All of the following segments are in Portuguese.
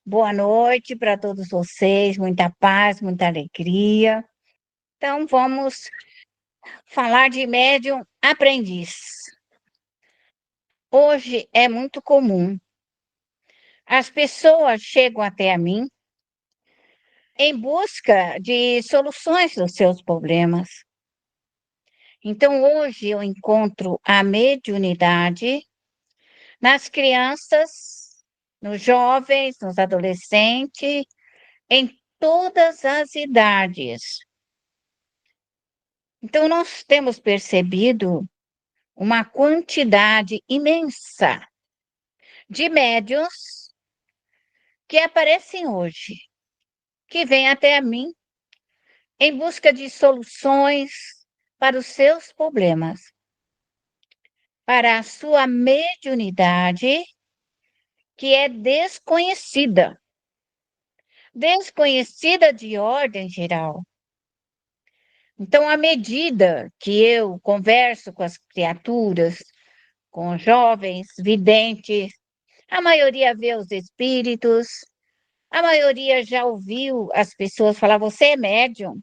Boa noite para todos vocês, muita paz, muita alegria. Então, vamos falar de médium aprendiz. Hoje é muito comum. As pessoas chegam até a mim em busca de soluções dos seus problemas. Então, hoje eu encontro a mediunidade nas crianças, nos jovens, nos adolescentes, em todas as idades. Então, nós temos percebido uma quantidade imensa de médiuns que aparecem hoje, que vêm até a mim em busca de soluções para os seus problemas, para a sua mediunidade, que é desconhecida de ordem geral. Então, à medida que eu converso com as criaturas, com jovens videntes, a maioria vê os espíritos, a maioria já ouviu as pessoas falar, você é médium,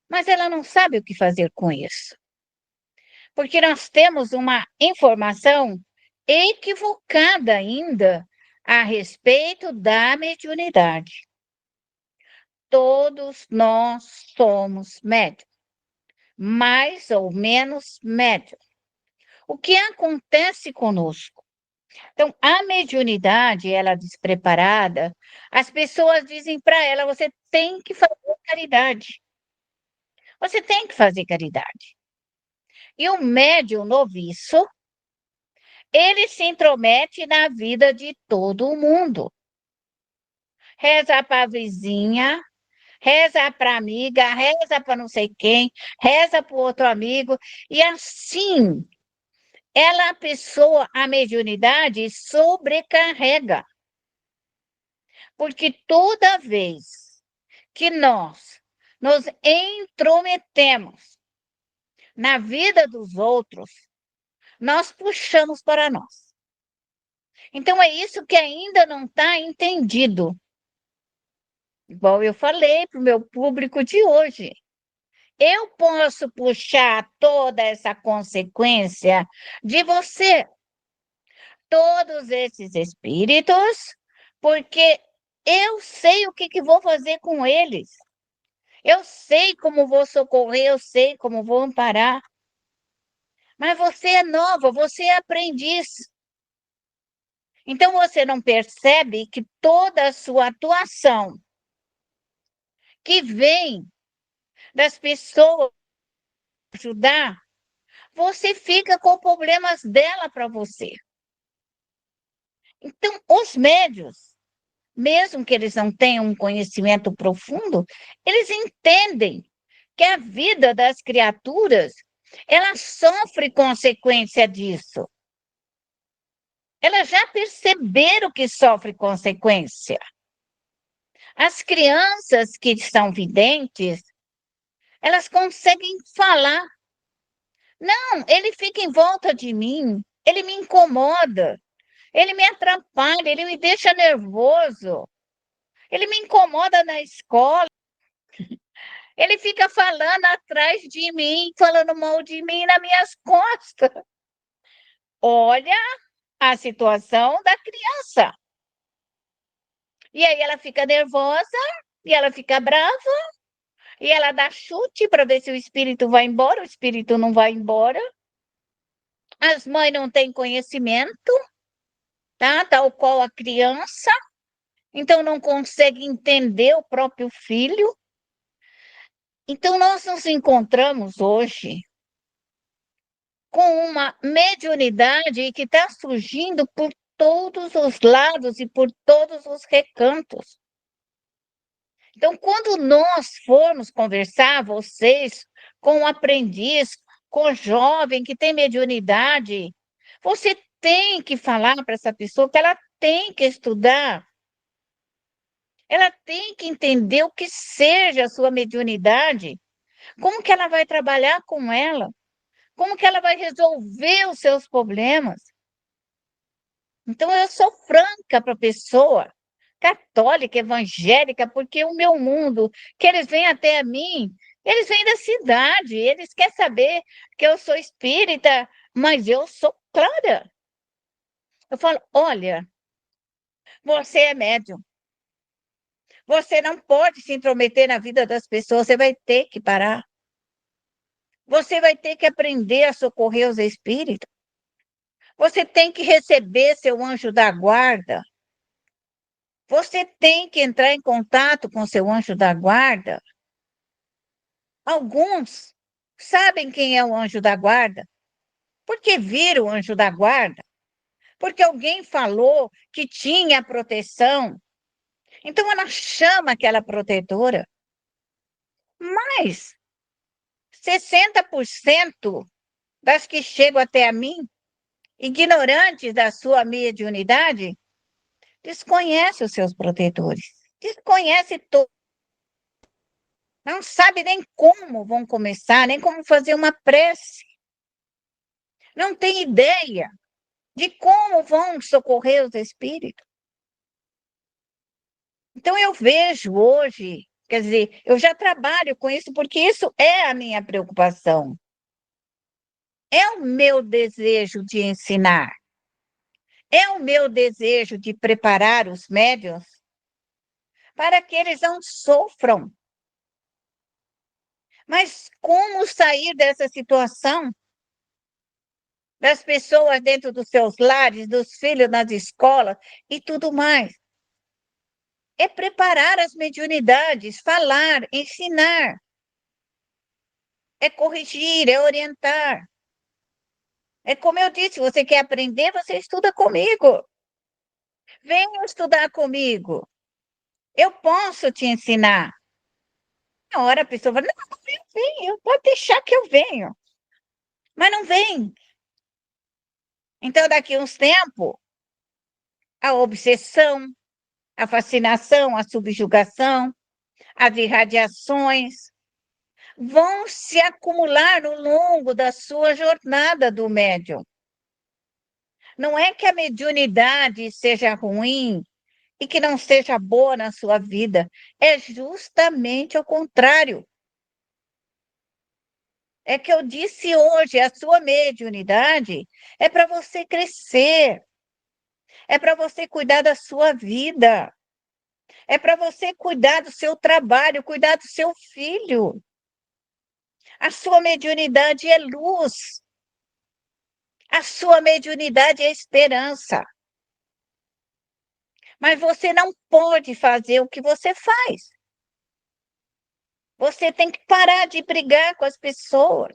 mas ela não sabe o que fazer com isso. Porque nós temos uma informação equivocada ainda a respeito da mediunidade. Todos nós somos médiums, mais ou menos médiums. O que acontece conosco? Então, a mediunidade, ela despreparada, as pessoas dizem para ela, você tem que fazer caridade. Você tem que fazer caridade. E o médium noviço, ele se intromete na vida de todo mundo. Reza para a vizinha, reza para a amiga, reza para não sei quem, reza para o outro amigo, e assim, ela, a pessoa, a mediunidade, sobrecarrega. Porque toda vez que nós nos intrometemos na vida dos outros, nós puxamos para nós. Então, é isso que ainda não está entendido. Igual eu falei para o meu público de hoje. Eu posso puxar toda essa consequência de você, todos esses espíritos, porque eu sei o que vou fazer com eles. Eu sei como vou socorrer, eu sei como vou amparar. Mas você é nova, você é aprendiz. Então você não percebe que toda a sua atuação que vem das pessoas ajudar, você fica com problemas dela para você. Então, os médios, mesmo que eles não tenham um conhecimento profundo, eles entendem que a vida das criaturas, ela sofre consequência disso. Elas já perceberam que sofre consequência. As crianças que são videntes, elas conseguem falar. Não, ele fica em volta de mim, ele me incomoda, ele me atrapalha, ele me deixa nervoso, ele me incomoda na escola, ele fica falando atrás de mim, falando mal de mim nas minhas costas. Olha a situação da criança. E aí ela fica nervosa, e ela fica brava, e ela dá chute para ver se o espírito vai embora, o espírito não vai embora. As mães não têm conhecimento, tá? Tal qual a criança, então não consegue entender o próprio filho. Então nós nos encontramos hoje com uma mediunidade que está surgindo por todos os lados e por todos os recantos. Então, quando nós formos conversar, vocês, com um aprendiz, com o jovem que tem mediunidade, você tem que falar para essa pessoa que ela tem que estudar, ela tem que entender o que seja a sua mediunidade, como que ela vai trabalhar com ela, como que ela vai resolver os seus problemas. Então, eu sou franca para a pessoa, católica, evangélica, porque o meu mundo, que eles vêm até a mim, eles vêm da cidade, eles querem saber que eu sou espírita, mas eu sou clara. Eu falo, olha, você é médium, você não pode se intrometer na vida das pessoas, você vai ter que parar. Você vai ter que aprender a socorrer os espíritos. Você tem que receber seu anjo da guarda. Você tem que entrar em contato com seu anjo da guarda. Alguns sabem quem é o anjo da guarda, porque viram o anjo da guarda, porque alguém falou que tinha proteção. Então ela chama aquela protetora. Mas 60% das que chegam até a mim, ignorantes da sua mediunidade, desconhece os seus protetores, desconhece todos, não sabe nem como vão começar, nem como fazer uma prece, não tem ideia de como vão socorrer os espíritos. Então eu vejo hoje, quer dizer, eu já trabalho com isso porque isso é a minha preocupação. É o meu desejo de ensinar, é o meu desejo de preparar os médiuns para que eles não sofram. Mas como sair dessa situação? Das pessoas dentro dos seus lares, dos filhos nas escolas e tudo mais. É preparar as mediunidades, falar, ensinar. É corrigir, é orientar. É como eu disse, você quer aprender, você estuda comigo. Venha estudar comigo. Eu posso te ensinar. Na hora a pessoa fala, não, eu venho, pode deixar que eu venho. Mas não vem. Então, daqui a uns tempos, a obsessão, a fascinação, a subjugação, as irradiações vão se acumular no longo da sua jornada do médium. Não é que a mediunidade seja ruim e que não seja boa na sua vida, é justamente o contrário. É que eu disse hoje, a sua mediunidade é para você crescer, é para você cuidar da sua vida, é para você cuidar do seu trabalho, cuidar do seu filho. A sua mediunidade é luz, a sua mediunidade é esperança. Mas você não pode fazer o que você faz. Você tem que parar de brigar com as pessoas.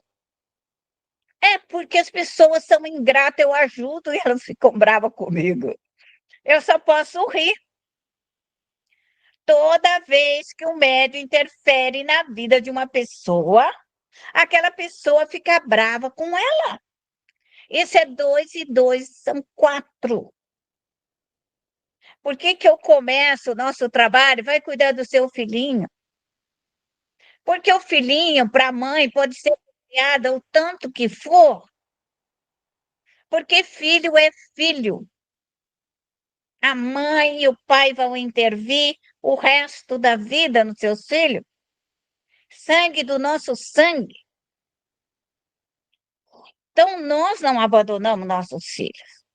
É porque as pessoas são ingratas, eu ajudo e elas ficam bravas comigo. Eu só posso rir. Toda vez que um médium interfere na vida de uma pessoa, aquela pessoa fica brava com ela. Isso é 2 e 2 são 4. Por que que eu começo o nosso trabalho? Vai cuidar do seu filhinho. Porque o filhinho, para a mãe, pode ser criada o tanto que for, porque filho é filho. A mãe e o pai vão intervir o resto da vida nos seus filhos. Sangue do nosso sangue. Então, nós não abandonamos nossos filhos.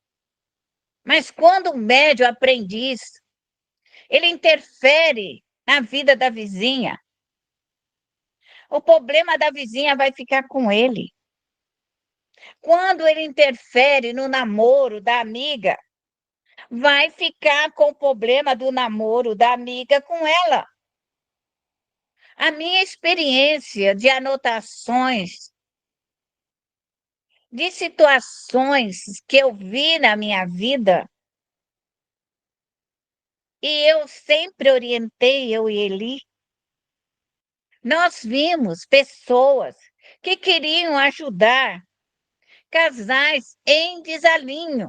Mas quando o médium aprendiz, ele interfere na vida da vizinha, o problema da vizinha vai ficar com ele. Quando ele interfere no namoro da amiga, vai ficar com o problema do namoro da amiga com ela. A minha experiência de anotações, de situações que eu vi na minha vida, e eu sempre orientei, eu e Eli, nós vimos pessoas que queriam ajudar casais em desalinho.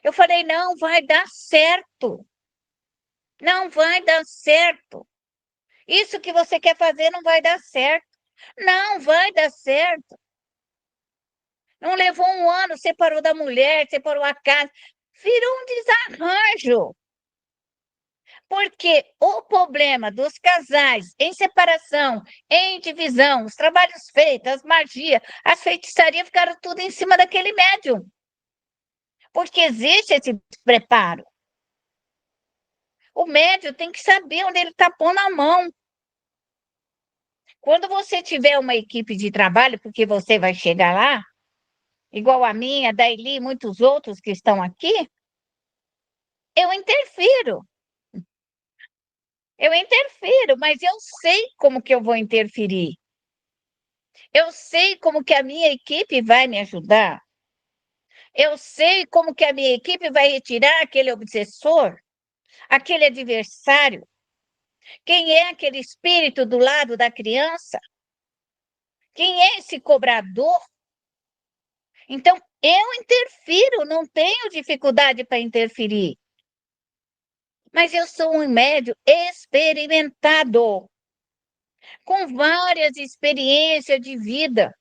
Eu falei, não vai dar certo. Não vai dar certo. Isso que você quer fazer não vai dar certo. Não vai dar certo. Não levou um ano, separou da mulher, separou a casa. Virou um desarranjo. Porque o problema dos casais em separação, em divisão, os trabalhos feitos, as magias, as feitiçarias ficaram tudo em cima daquele médium. Porque existe esse despreparo. O médium tem que saber onde ele está pondo a mão. Quando você tiver uma equipe de trabalho, porque você vai chegar lá, igual a minha, da Eli e muitos outros que estão aqui, eu interfiro. Eu interfiro, mas eu sei como que eu vou interferir. Eu sei como que a minha equipe vai me ajudar. Eu sei como que a minha equipe vai retirar aquele obsessor, aquele adversário. Quem é aquele espírito do lado da criança? Quem é esse cobrador? Então, eu interfiro, não tenho dificuldade para interferir. Mas eu sou um médium experimentado, com várias experiências de vida.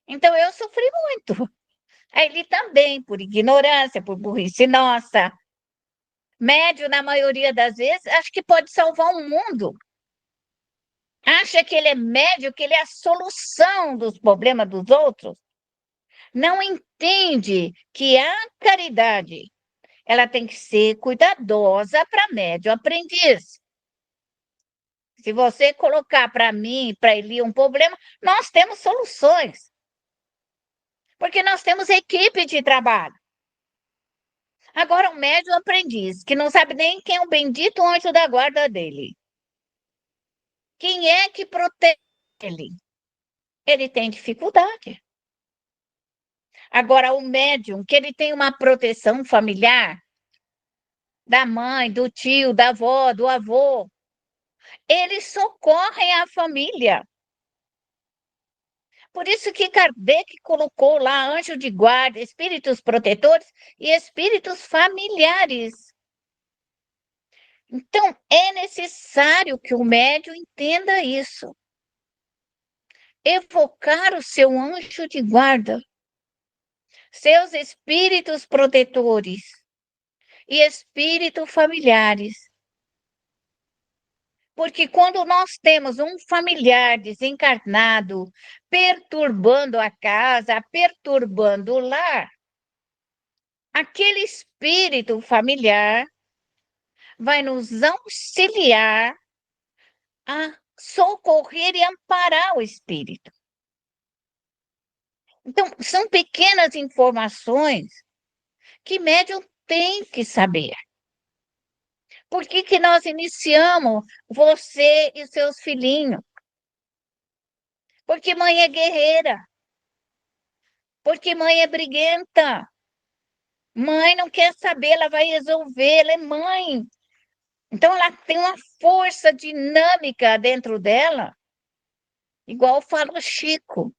Então, eu sofri muito. Ele também, por ignorância, por burrice nossa. Médio, na maioria das vezes, acha que pode salvar o mundo. Acha que ele é médio, que ele é a solução dos problemas dos outros. Não entende que a caridade, ela tem que ser cuidadosa para médio aprendiz. Se você colocar para mim, para ele um problema, nós temos soluções. Porque nós temos equipe de trabalho. Agora, um médium aprendiz, que não sabe nem quem é o bendito anjo da guarda dele. Quem é que protege ele? Ele tem dificuldade. Agora, o médium, que ele tem uma proteção familiar, da mãe, do tio, da avó, do avô, eles socorrem a família. Por isso que Kardec colocou lá anjo de guarda, espíritos protetores e espíritos familiares. Então, é necessário que o médium entenda isso. Evocar o seu anjo de guarda, seus espíritos protetores e espíritos familiares. Porque quando nós temos um familiar desencarnado perturbando a casa, perturbando o lar, aquele espírito familiar vai nos auxiliar a socorrer e amparar o espírito. Então, são pequenas informações que médium tem que saber. Por que que nós iniciamos você e seus filhinhos? Porque mãe é guerreira. Porque mãe é briguenta. Mãe não quer saber, ela vai resolver, ela é mãe. Então, ela tem uma força dinâmica dentro dela, igual fala o Chico.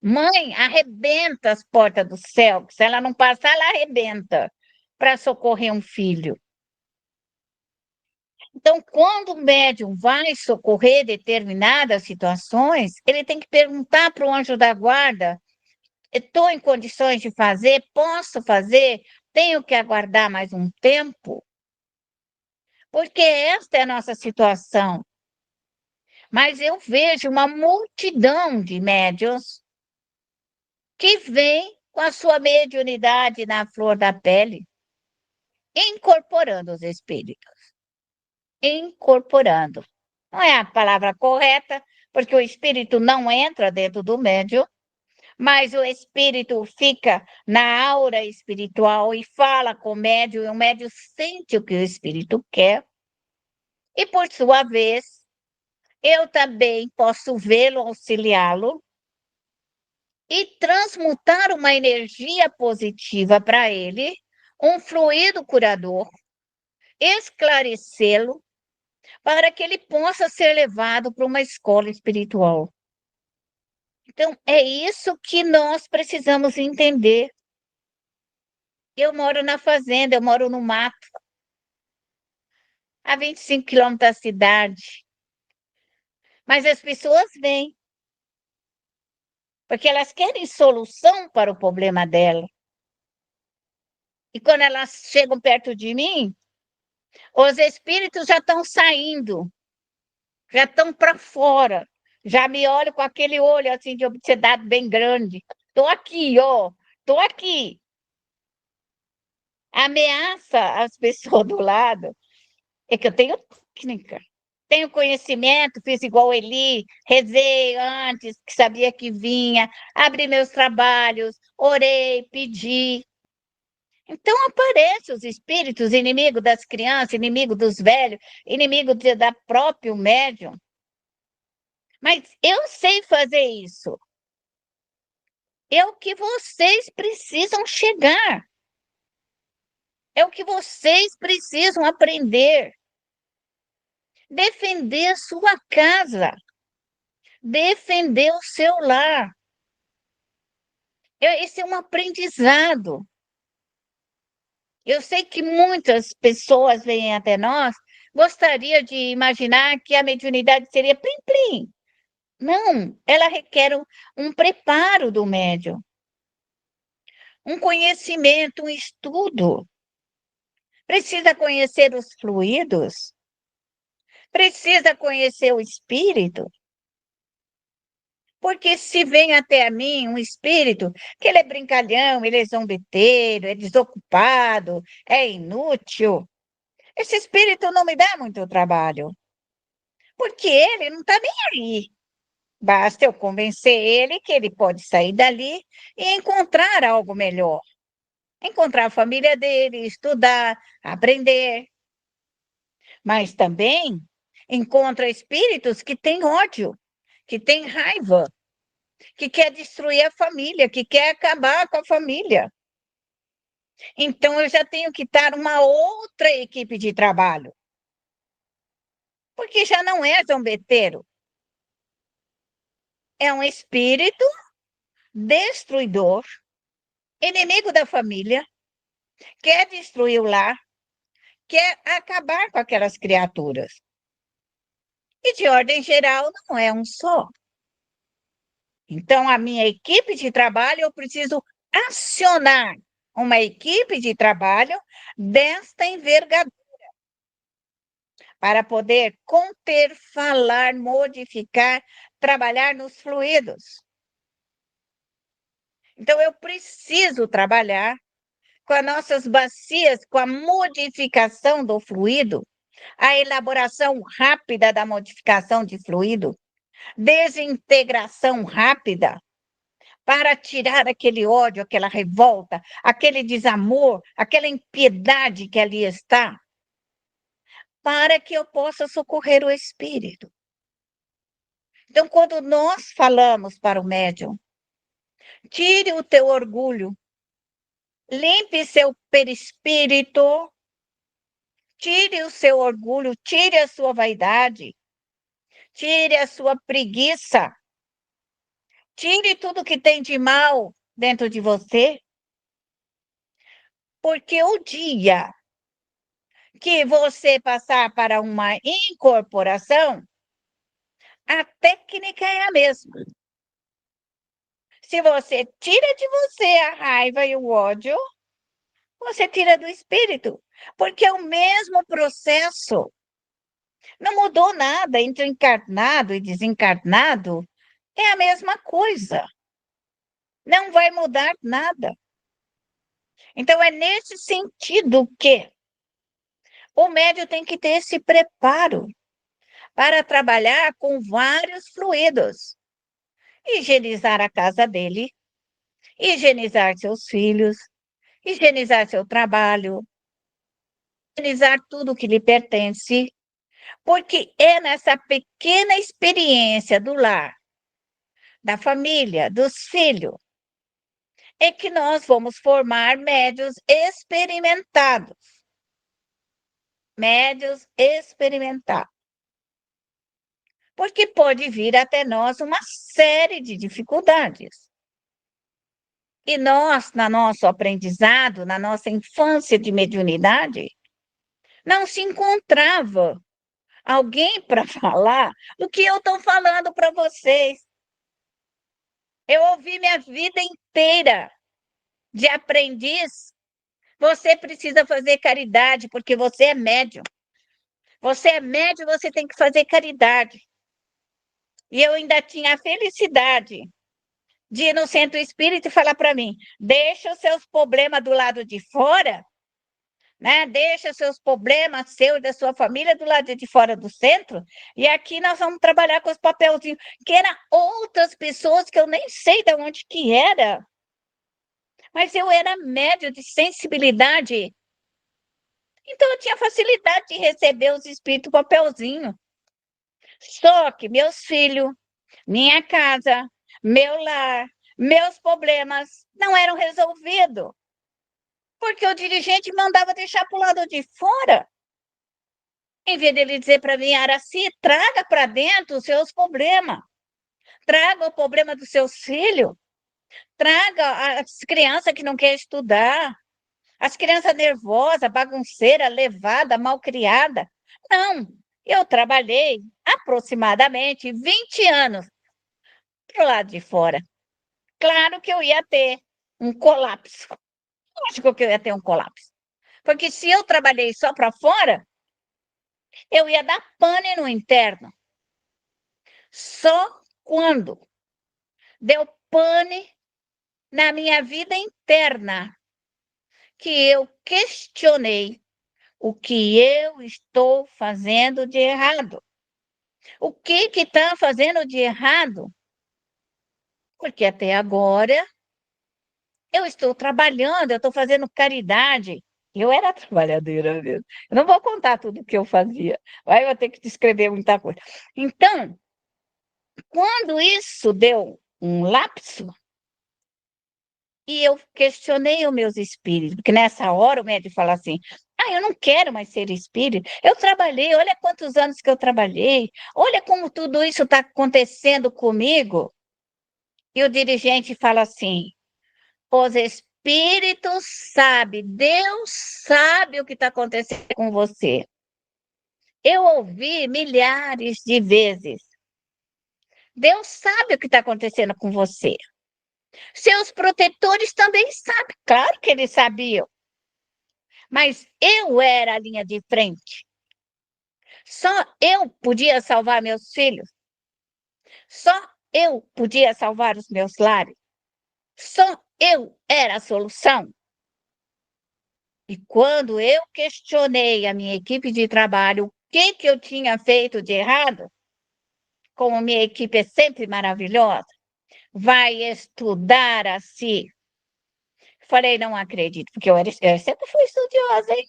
Mãe arrebenta as portas do céu, se ela não passar, ela arrebenta para socorrer um filho. Então, quando o médium vai socorrer determinadas situações, ele tem que perguntar para o anjo da guarda: estou em condições de fazer? Posso fazer? Tenho que aguardar mais um tempo? Porque esta é a nossa situação. Mas eu vejo uma multidão de médiuns que vem com a sua mediunidade na flor da pele, incorporando os espíritos. Incorporando. Não é a palavra correta, porque o espírito não entra dentro do médium, mas o espírito fica na aura espiritual e fala com o médium, e o médium sente o que o espírito quer. E, por sua vez, eu também posso vê-lo, auxiliá-lo e transmutar uma energia positiva para ele, um fluido curador, esclarecê-lo, para que ele possa ser levado para uma escola espiritual. Então, é isso que nós precisamos entender. Eu moro na fazenda, eu moro no mato, a 25 quilômetros da cidade. Mas as pessoas vêm, porque elas querem solução para o problema dela. E quando elas chegam perto de mim, Os espíritos já estão saindo, já estão para fora. Já me olham com aquele olho assim de obsedado bem grande. Estou aqui, ó, estou aqui. Ameaça as pessoas do lado. É que eu tenho técnica, tenho conhecimento, fiz igual Eli, rezei antes, que sabia que vinha, abri meus trabalhos, orei, pedi. Então aparecem os espíritos, inimigo das crianças, inimigo dos velhos, inimigo da próprio médium. Mas eu sei fazer isso. É o que vocês precisam chegar. É o que vocês precisam aprender. Defender a sua casa. Defender o seu lar. Esse é um aprendizado. Eu sei que muitas pessoas vêm até nós, gostaria de imaginar que a mediunidade seria plim-plim. Não, ela requer um preparo do médium, um conhecimento, um estudo. Precisa conhecer os fluidos, precisa conhecer o espírito, porque se vem até a mim um espírito que ele é brincalhão, ele é zombeteiro, é desocupado, é inútil, esse espírito não me dá muito trabalho, porque ele não está nem aí. Basta eu convencer ele que ele pode sair dali e encontrar algo melhor. Encontrar a família dele, estudar, aprender. Mas também encontra espíritos que têm ódio, que têm raiva, que quer destruir a família, que quer acabar com a família. Então eu já tenho que estar uma outra equipe de trabalho, porque já não é zombeteiro, é um espírito destruidor, inimigo da família, quer destruir o lar, quer acabar com aquelas criaturas. E de ordem geral não é um só. Então, a minha equipe de trabalho, eu preciso acionar uma equipe de trabalho desta envergadura para poder conter, falar, modificar, trabalhar nos fluidos. Então, eu preciso trabalhar com as nossas bacias, com a modificação do fluido, a elaboração rápida da modificação de fluido, desintegração rápida, para tirar aquele ódio, aquela revolta, aquele desamor, aquela impiedade que ali está, para que eu possa socorrer o espírito. Então, quando nós falamos para o médium, tire o teu orgulho, limpe seu perispírito, tire o seu orgulho, tire a sua vaidade, tire a sua preguiça, tire tudo que tem de mal dentro de você, porque o dia que você passar para uma incorporação, a técnica é a mesma. Se você tira de você a raiva e o ódio, você tira do espírito, porque é o mesmo processo. Não mudou nada entre encarnado e desencarnado, é a mesma coisa. Não vai mudar nada. Então, é nesse sentido que o médium tem que ter esse preparo para trabalhar com vários fluidos. Higienizar a casa dele, higienizar seus filhos, higienizar seu trabalho, higienizar tudo que lhe pertence, porque é nessa pequena experiência do lar, da família, dos filhos, é que nós vamos formar médios experimentados. Médios experimentados. Porque pode vir até nós uma série de dificuldades. E nós, no nosso aprendizado, na nossa infância de mediunidade, não se encontrava alguém para falar do que eu estou falando para vocês. Eu ouvi minha vida inteira de aprendiz Você precisa fazer caridade, porque você é médium. Você é médium, você tem que fazer caridade. E eu ainda tinha a felicidade de ir no centro espírita e falar para mim: deixa os seus problemas do lado de fora, né? Deixa os seus problemas, seu e da sua família, do lado de fora do centro, e aqui nós vamos trabalhar com os papelzinhos, que eram outras pessoas que eu nem sei de onde que era, mas eu era médio de sensibilidade, então eu tinha facilidade de receber os espíritos papelzinho. Só que meus filhos, minha casa, meu lar, meus problemas não eram resolvidos, porque o dirigente mandava deixar para o lado de fora. Em vez dele dizer para mim, Araci, traga para dentro os seus problemas, traga o problema dos seus filhos, traga as crianças que não querem estudar, as crianças nervosas, bagunceiras, levadas, malcriadas. Não, eu trabalhei aproximadamente 20 anos para o lado de fora. Claro que eu ia ter um colapso. Lógico que eu ia ter um colapso. Porque se eu trabalhei só para fora, eu ia dar pane no interno. Só quando deu pane na minha vida interna que eu questionei o que eu estou fazendo de errado. O que está fazendo de errado? Porque até agora eu estou trabalhando, eu estou fazendo caridade. Eu era trabalhadeira mesmo. Eu não vou contar tudo o que eu fazia, aí eu vou ter que descrever muita coisa. Então, quando isso deu um lapso, e eu questionei os meus espíritos, porque nessa hora o médico fala assim: eu não quero mais ser espírito. Eu trabalhei, olha quantos anos que eu trabalhei, olha como tudo isso está acontecendo comigo. E o dirigente fala assim: os espíritos sabem, Deus sabe o que está acontecendo com você. Eu ouvi milhares de vezes. Deus sabe o que está acontecendo com você. Seus protetores também sabem, claro que eles sabiam. Mas eu era a linha de frente. Só eu podia salvar meus filhos. Só eu podia salvar os meus lares. Só eu era a solução. E quando eu questionei a minha equipe de trabalho o que eu tinha feito de errado, como minha equipe é sempre maravilhosa, vai estudar assim. Falei, não acredito, porque eu sempre fui estudiosa, hein?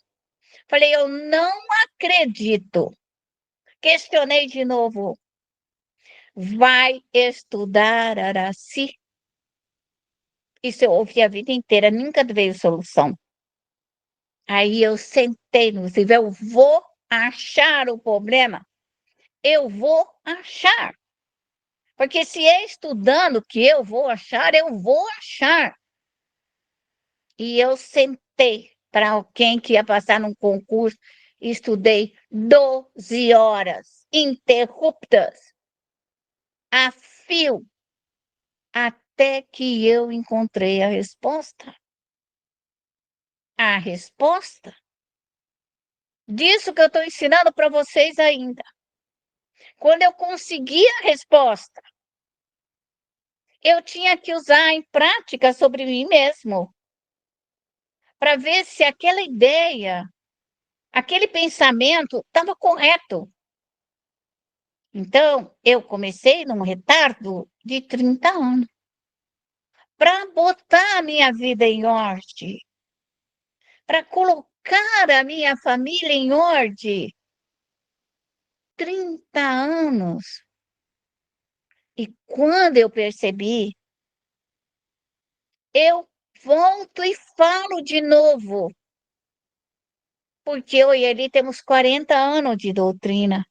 Falei, eu não acredito. Questionei de novo. Vai estudar Araci. Isso eu ouvi a vida inteira, nunca veio solução. Aí eu sentei no livro, eu vou achar o problema. Eu vou achar. Porque se é estudando que eu vou achar, eu vou achar. E eu sentei para alguém que ia passar num concurso, estudei 12 horas interruptas, a fio, até que eu encontrei a resposta. A resposta disso que eu estou ensinando para vocês ainda. Quando eu consegui a resposta, eu tinha que usar em prática sobre mim mesmo, para ver se aquela ideia, aquele pensamento estava correto. Então, eu comecei num retardo de 30 anos, para botar a minha vida em ordem, para colocar a minha família em ordem. 30 anos. E quando eu percebi, eu volto e falo de novo, porque eu e ele temos 40 anos de doutrina,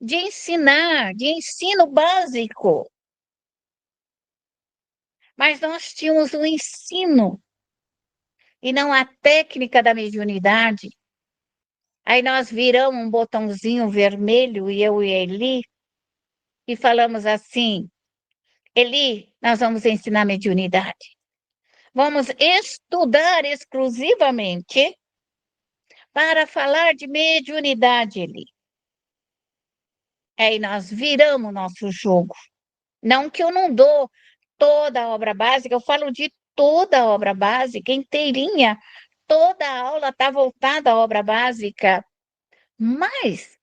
de ensinar, de ensino básico. Mas nós tínhamos o ensino e não a técnica da mediunidade. Aí nós viramos um botãozinho vermelho, e eu e Eli, e falamos assim: Eli, nós vamos ensinar mediunidade. vamos estudar exclusivamente para falar de mediunidade ali. Aí nós viramos nosso jogo. Não que eu não dou toda a obra básica, eu falo de toda a obra básica, inteirinha. Toda a aula está voltada à obra básica. Mas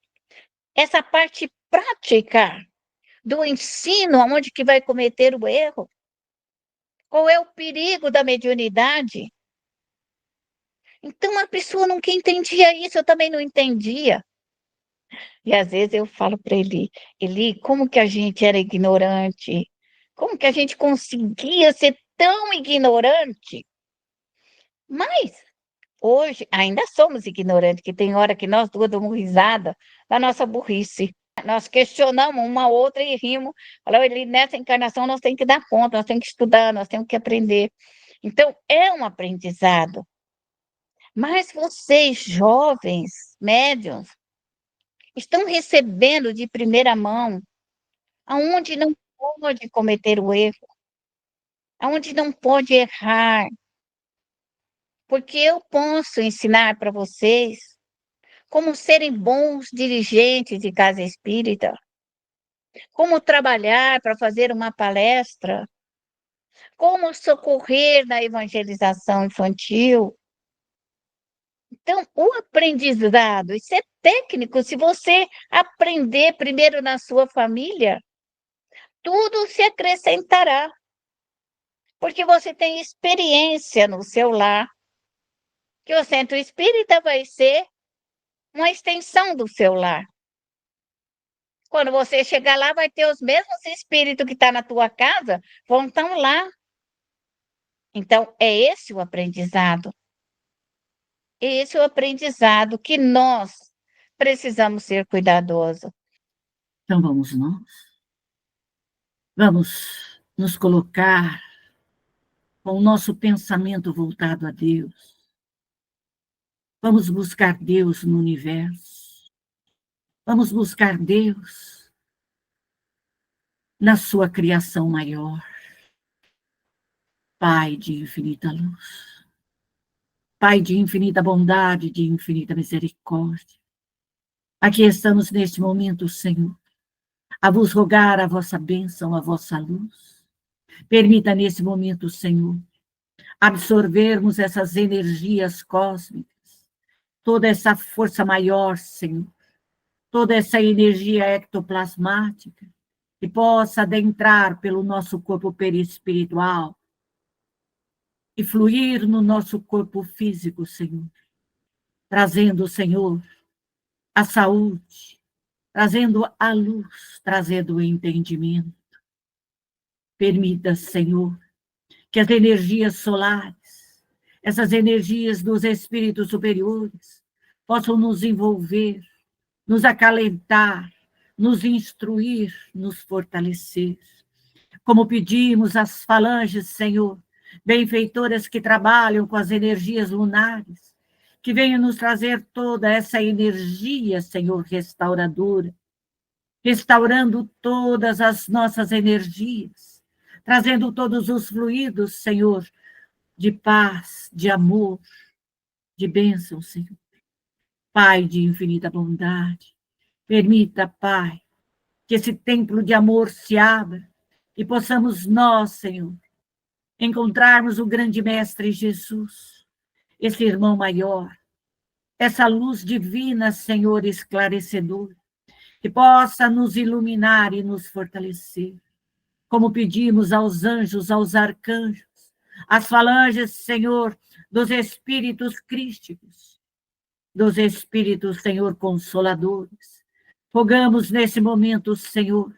essa parte prática do ensino, aonde que vai cometer o erro, qual é o perigo da mediunidade? Então a pessoa nunca entendia isso, eu também não entendia. E às vezes eu falo para ele, Eli, como que a gente era ignorante? Como que a gente conseguia ser tão ignorante? Mas hoje ainda somos ignorantes, que tem hora que nós duas damos risada da nossa burrice. Nós questionamos uma outra e rimos. Falou, Eli, nessa encarnação nós temos que dar conta, nós temos que estudar, nós temos que aprender. Então, é um aprendizado. Mas vocês, jovens, médiuns, estão recebendo de primeira mão aonde não pode cometer o erro, aonde não pode errar, porque eu posso ensinar para vocês como serem bons dirigentes de casa espírita, como trabalhar para fazer uma palestra, como socorrer na evangelização infantil. Então, o aprendizado, isso é técnico, se você aprender primeiro na sua família, tudo se acrescentará, porque você tem experiência no seu lar, que o centro espírita vai ser uma extensão do seu lar. Quando você chegar lá, vai ter os mesmos espíritos que estão na tua casa, vão estar lá. Então, é esse o aprendizado. Esse é o aprendizado que nós precisamos ser cuidadosos. Então, vamos nós. Vamos nos colocar com o nosso pensamento voltado a Deus. Vamos buscar Deus no universo. Vamos buscar Deus na sua criação maior. Pai de infinita luz. Pai de infinita bondade, de infinita misericórdia. Aqui estamos neste momento, Senhor, a vos rogar a vossa bênção, a vossa luz. Permita nesse momento, Senhor, absorvermos essas energias cósmicas, toda essa força maior, Senhor, toda essa energia ectoplasmática, que possa adentrar pelo nosso corpo perispiritual e fluir no nosso corpo físico, Senhor, trazendo, Senhor, a saúde, trazendo a luz, trazendo o entendimento. Permita, Senhor, que as energias solares, essas energias dos espíritos superiores, possam nos envolver, nos acalentar, nos instruir, nos fortalecer. Como pedimos às falanges, Senhor, benfeitoras que trabalham com as energias lunares, que venham nos trazer toda essa energia, Senhor, restauradora, restaurando todas as nossas energias, trazendo todos os fluidos, Senhor, de paz, de amor, de bênção, Senhor. Pai de infinita bondade, permita, Pai, que esse templo de amor se abra e possamos nós, Senhor, encontrarmos o grande Mestre Jesus, esse irmão maior, essa luz divina, Senhor, esclarecedora, que possa nos iluminar e nos fortalecer, como pedimos aos anjos, aos arcanjos, às falanges, Senhor, dos espíritos crísticos, dos espíritos, Senhor, consoladores. Rogamos nesse momento, Senhor,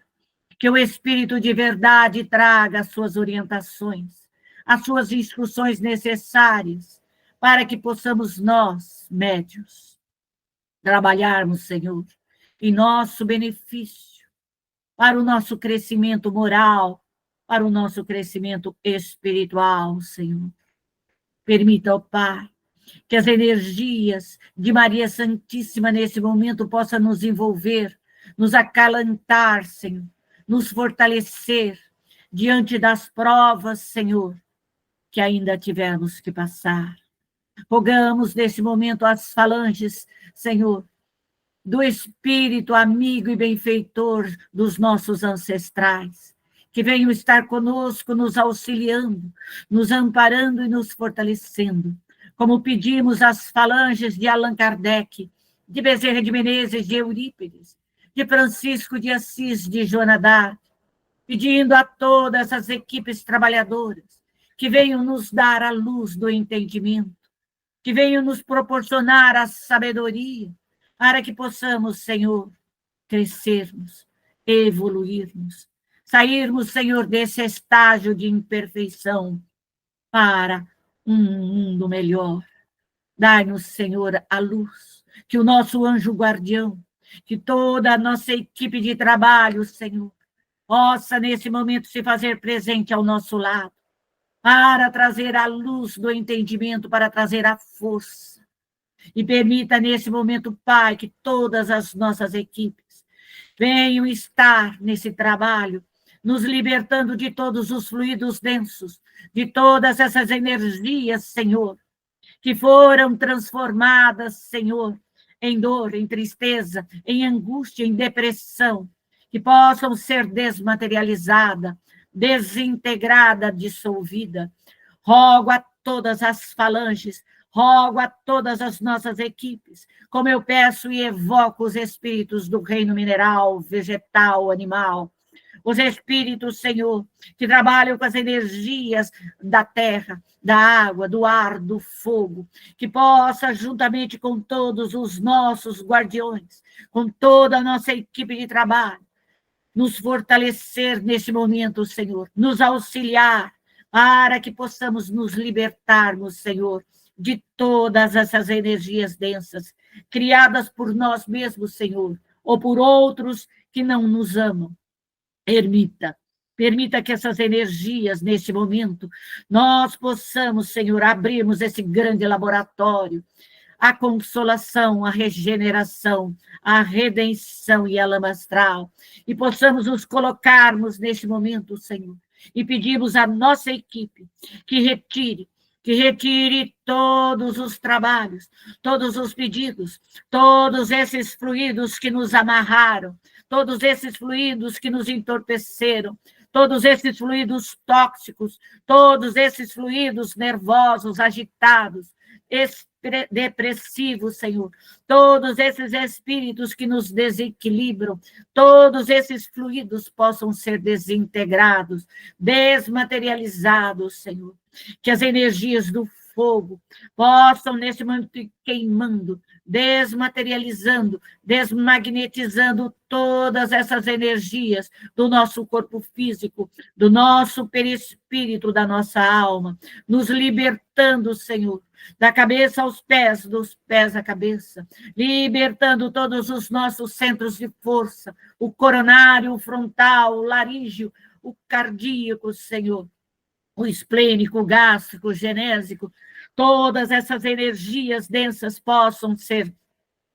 que o Espírito de verdade traga as suas orientações, as suas instruções necessárias, para que possamos nós, médios, trabalharmos, Senhor, em nosso benefício, para o nosso crescimento moral, para o nosso crescimento espiritual, Senhor. Permita, ó Pai, que as energias de Maria Santíssima nesse momento possam nos envolver, nos acalentar, Senhor, nos fortalecer diante das provas, Senhor, que ainda tivermos que passar. Rogamos nesse momento as falanges, Senhor, do espírito amigo e benfeitor dos nossos ancestrais, que venham estar conosco, nos auxiliando, nos amparando e nos fortalecendo, como pedimos às falanges de Allan Kardec, de Bezerra de Menezes, de Eurípides, de Francisco de Assis, de Joana d'Arc, pedindo a todas as equipes trabalhadoras que venham nos dar a luz do entendimento, que venham nos proporcionar a sabedoria, para que possamos, Senhor, crescermos, evoluirmos, sairmos, Senhor, desse estágio de imperfeição para um mundo melhor. Dai-nos, Senhor, a luz, que o nosso anjo guardião, que toda a nossa equipe de trabalho, Senhor, possa, nesse momento, se fazer presente ao nosso lado, para trazer a luz do entendimento, para trazer a força. E permita, nesse momento, Pai, que todas as nossas equipes venham estar nesse trabalho, nos libertando de todos os fluidos densos, de todas essas energias, Senhor, que foram transformadas, Senhor, em dor, em tristeza, em angústia, em depressão, que possam ser desmaterializadas, desintegrada, dissolvida. Rogo a todas as falanges, rogo a todas as nossas equipes, como eu peço e evoco os espíritos do reino mineral, vegetal, animal, os espíritos, Senhor, que trabalham com as energias da terra, da água, do ar, do fogo, que possa, juntamente com todos os nossos guardiões, com toda a nossa equipe de trabalho, nos fortalecer neste momento, Senhor, nos auxiliar, para que possamos nos libertarmos, Senhor, de todas essas energias densas, criadas por nós mesmos, Senhor, ou por outros que não nos amam. Permita que essas energias, neste momento, nós possamos, Senhor, abrirmos esse grande laboratório, a consolação, a regeneração, a redenção e a lama astral, e possamos nos colocarmos neste momento, Senhor, e pedimos à nossa equipe que retire todos os trabalhos, todos os pedidos, todos esses fluidos que nos amarraram, todos esses fluidos que nos entorpeceram, todos esses fluidos tóxicos, todos esses fluidos nervosos, agitados, depressivos, Senhor, todos esses espíritos que nos desequilibram, todos esses fluidos possam ser desintegrados, desmaterializados, Senhor, que as energias do fogo possam, nesse momento, ir queimando, desmaterializando, desmagnetizando todas essas energias do nosso corpo físico, do nosso perispírito, da nossa alma, nos libertando, Senhor, da cabeça aos pés, dos pés à cabeça, libertando todos os nossos centros de força, o coronário, o frontal, o laríngeo, o cardíaco, Senhor, o esplênico, o gástrico, o genésico, todas essas energias densas possam ser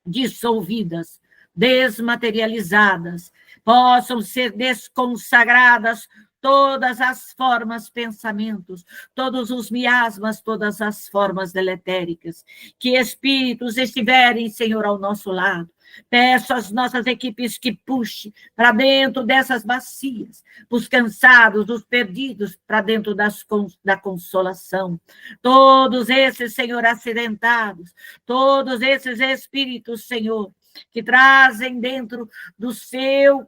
dissolvidas, desmaterializadas, possam ser desconsagradas todas as formas, pensamentos, todos os miasmas, todas as formas deletéricas, que espíritos estiverem, Senhor, ao nosso lado. Peço às nossas equipes que puxem para dentro dessas bacias, os cansados, os perdidos, para dentro da consolação. Todos esses, Senhor, acidentados, todos esses espíritos, Senhor, que trazem dentro do seu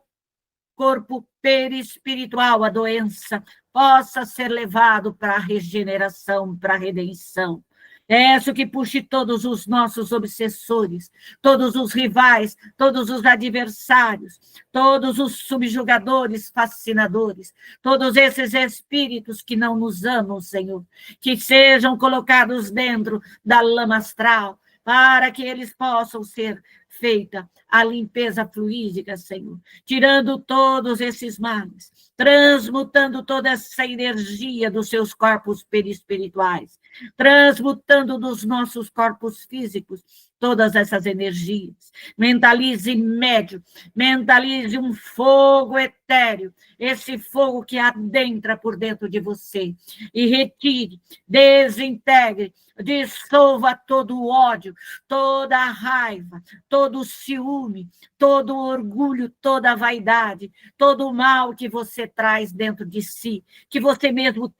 corpo perispiritual a doença, possa ser levado para a regeneração, para a redenção. Peço que puxe todos os nossos obsessores, todos os rivais, todos os adversários, todos os subjugadores, fascinadores, todos esses espíritos que não nos amam, Senhor, que sejam colocados dentro da lama astral, para que eles possam ser feita a limpeza fluídica, Senhor, tirando todos esses males, transmutando toda essa energia dos seus corpos perispirituais, transmutando dos nossos corpos físicos todas essas energias. Mentalize médio, mentalize um fogo etéreo, esse fogo que adentra por dentro de você. E retire, desintegre, dissolva todo o ódio, toda a raiva, todo o ciúme, todo o orgulho, toda a vaidade, todo o mal que você traz dentro de si, que você mesmo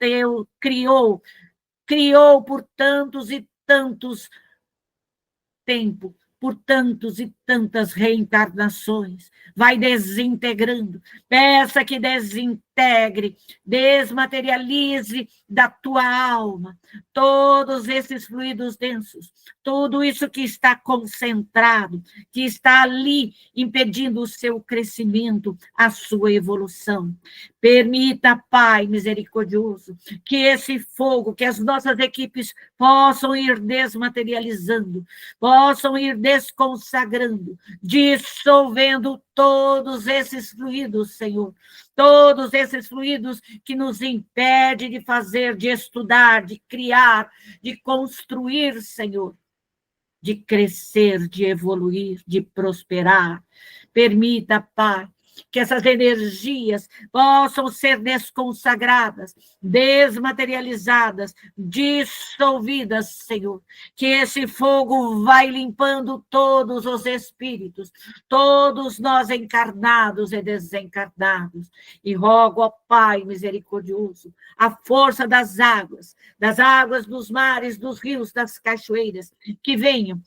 criou por tantos e tantos tempos, por tantos e tantas reencarnações. Vai desintegrando. Peça que desintegre, desmaterialize da tua alma todos esses fluidos densos, tudo isso que está concentrado, que está ali impedindo o seu crescimento, a sua evolução. Permita, Pai misericordioso, que esse fogo, que as nossas equipes possam ir desmaterializando, possam ir desconsagrando, dissolvendo todos esses fluidos, Senhor, todos esses fluidos que nos impedem de fazer, de estudar, de criar, de construir, Senhor, de crescer, de evoluir, de prosperar. Permita, Pai, que essas energias possam ser desconsagradas, desmaterializadas, dissolvidas, Senhor. Que esse fogo vai limpando todos os espíritos, todos nós encarnados e desencarnados. E rogo ao Pai misericordioso, a força das águas dos mares, dos rios, das cachoeiras, que venham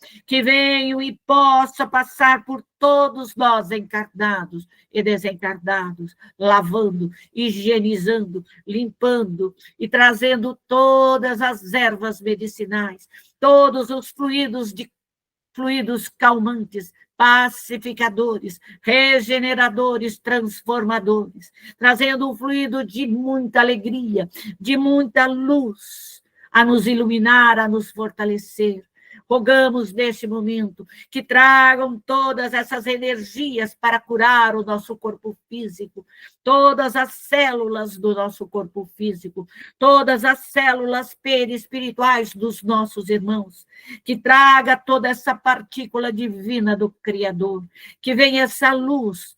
e possa passar por todos nós encarnados e desencarnados, lavando, higienizando, limpando e trazendo todas as ervas medicinais, todos os fluidos calmantes, pacificadores, regeneradores, transformadores, trazendo um fluido de muita alegria, de muita luz, a nos iluminar, a nos fortalecer. Rogamos neste momento que tragam todas essas energias para curar o nosso corpo físico, todas as células do nosso corpo físico, todas as células perispirituais dos nossos irmãos, que traga toda essa partícula divina do Criador, que venha essa luz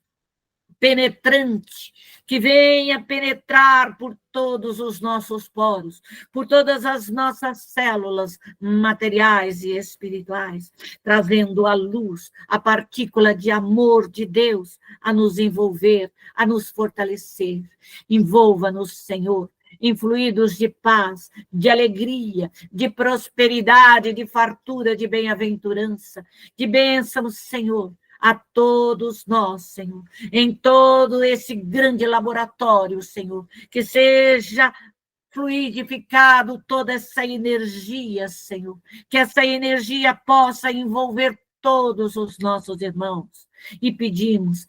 penetrante, que venha penetrar por todos os nossos poros, por todas as nossas células materiais e espirituais, trazendo a luz, a partícula de amor de Deus a nos envolver, a nos fortalecer. Envolva-nos, Senhor, em fluidos de paz, de alegria, de prosperidade, de fartura, de bem-aventurança, de bênção, Senhor, a todos nós, Senhor, em todo esse grande laboratório, Senhor, que seja fluidificado toda essa energia, Senhor, que essa energia possa envolver todos os nossos irmãos. E pedimos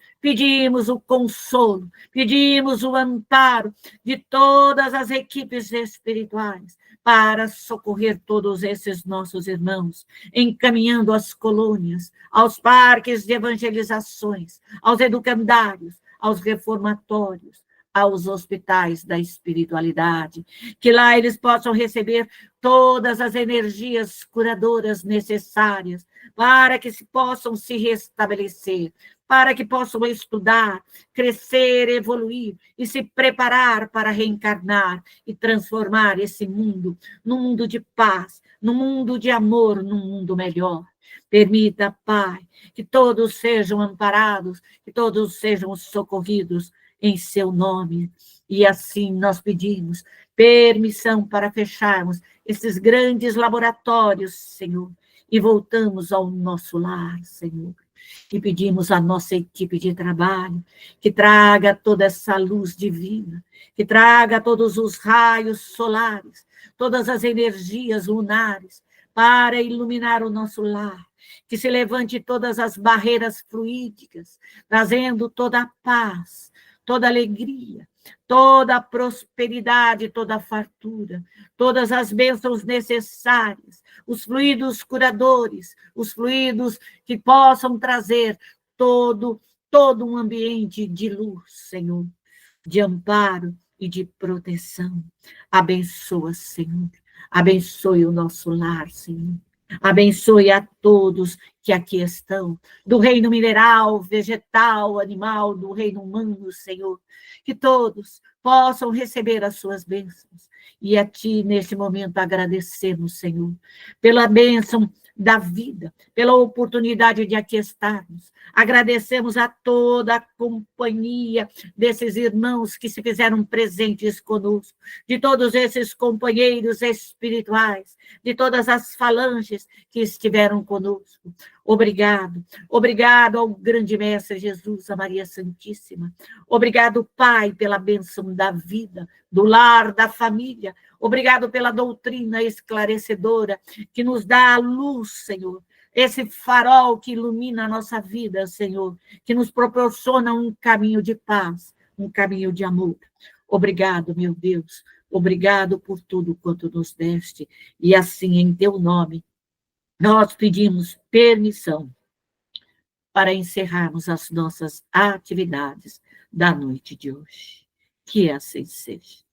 o consolo, pedimos o amparo de todas as equipes espirituais para socorrer todos esses nossos irmãos, encaminhando as colônias, aos parques de evangelizações, aos educandários, aos reformatórios, aos hospitais da espiritualidade, que lá eles possam receber todas as energias curadoras necessárias para que possam se restabelecer, para que possam estudar, crescer, evoluir e se preparar para reencarnar e transformar esse mundo num mundo de paz, num mundo de amor, num mundo melhor. Permita, Pai, que todos sejam amparados, que todos sejam socorridos em seu nome. E assim nós pedimos permissão para fecharmos esses grandes laboratórios, Senhor, e voltamos ao nosso lar, Senhor. E pedimos à nossa equipe de trabalho que traga toda essa luz divina, que traga todos os raios solares, todas as energias lunares, para iluminar o nosso lar, que se levante todas as barreiras fluídicas, trazendo toda a paz, toda a alegria, toda a prosperidade, toda a fartura, todas as bênçãos necessárias, os fluidos curadores, os fluidos que possam trazer todo um ambiente de luz, Senhor, de amparo e de proteção. Abençoa, Senhor. Abençoe o nosso lar, Senhor. Abençoe a todos que aqui estão, do reino mineral, vegetal, animal, do reino humano, Senhor. Que todos possam receber as suas bênçãos. E a Ti, neste momento, agradecemos, Senhor, pela bênção da vida, pela oportunidade de aqui estarmos. Agradecemos a toda a companhia desses irmãos que se fizeram presentes conosco, de todos esses companheiros espirituais, de todas as falanges que estiveram conosco. Obrigado, obrigado ao grande mestre Jesus, a Maria Santíssima. Obrigado, Pai, pela bênção da vida, do lar, da família. Obrigado pela doutrina esclarecedora que nos dá a luz, Senhor. Esse farol que ilumina a nossa vida, Senhor, que nos proporciona um caminho de paz, um caminho de amor. Obrigado, meu Deus. Obrigado por tudo quanto nos deste. E assim, em teu nome, nós pedimos permissão para encerrarmos as nossas atividades da noite de hoje. Que assim seja.